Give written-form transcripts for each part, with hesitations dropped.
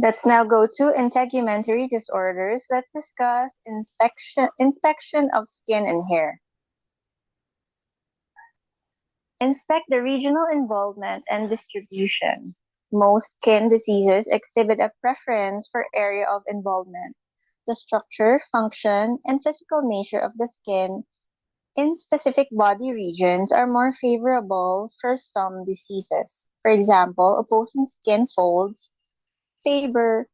Let's now go to integumentary disorders. Let's discuss inspection of skin and hair. Inspect the regional involvement and distribution. Most skin diseases exhibit a preference for area of involvement. The structure, function, and physical nature of the skin in specific body regions are more favorable for some diseases. For example, opposing skin folds favor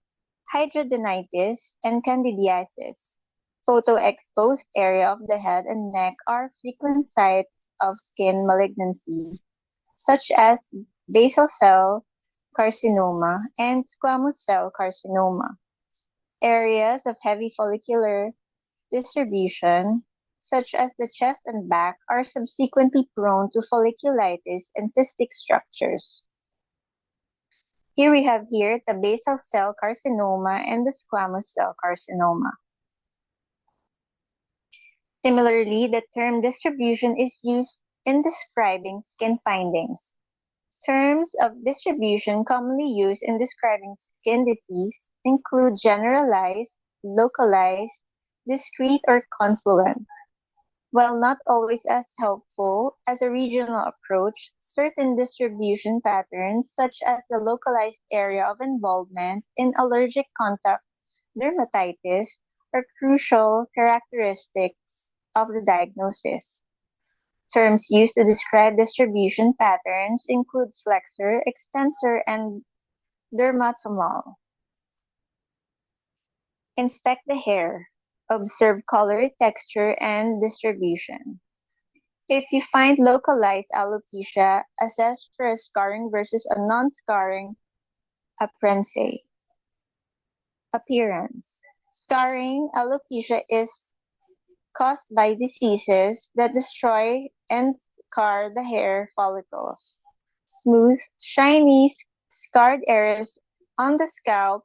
hidradenitis and candidiasis. Photoexposed area of the head and neck are frequent sites of skin malignancy, such as basal cell carcinoma and squamous cell carcinoma. Areas of heavy follicular distribution, such as the chest and back, are subsequently prone to folliculitis and cystic structures. Here we have the basal cell carcinoma and the squamous cell carcinoma. Similarly, the term distribution is used in describing skin findings. Terms of distribution commonly used in describing skin disease include generalized, localized, discrete, or confluent. While not always as helpful as a regional approach, certain distribution patterns, such as the localized area of involvement in allergic contact dermatitis, are crucial characteristics of the diagnosis. Terms used to describe distribution patterns include flexor, extensor, and dermatomal. Inspect the hair. Observe color, texture, and distribution. If you find localized alopecia, assess for a scarring versus a non-scarring appearance. Scarring alopecia is caused by diseases that destroy and scar the hair follicles. Smooth, shiny, scarred areas on the scalp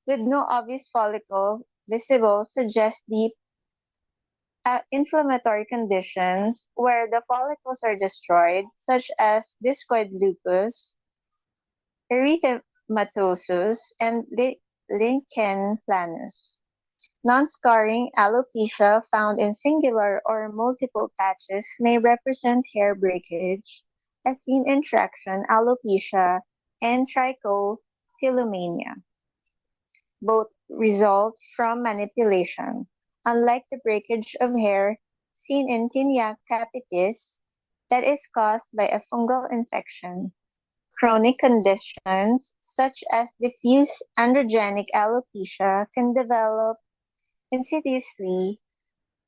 with no obvious follicle visible suggest deep inflammatory conditions where the follicles are destroyed, such as discoid lupus, erythematosus, and lichen planus. Non-scarring alopecia found in singular or multiple patches may represent hair breakage, as seen in traction alopecia and trichotillomania. Both result from manipulation. Unlike the breakage of hair seen in tinea capitis that is caused by a fungal infection, chronic conditions such as diffuse androgenic alopecia can develop insidiously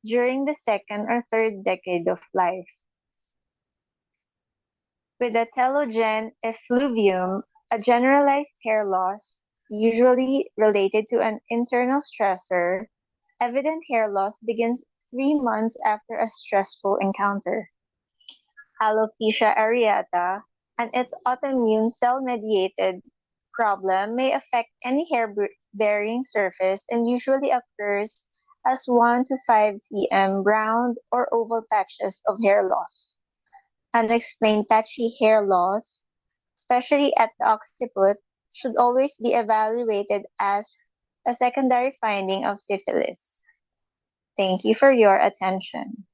during the second or third decade of life. With a telogen effluvium, a generalized hair loss, usually related to an internal stressor, evident hair loss begins 3 months after a stressful encounter. Alopecia areata and its autoimmune cell-mediated problem may affect any hair-bearing surface and usually occurs as 1 to 5 cm round or oval patches of hair loss. Unexplained patchy hair loss, especially at the occiput, should always be evaluated as a secondary finding of syphilis. Thank you for your attention.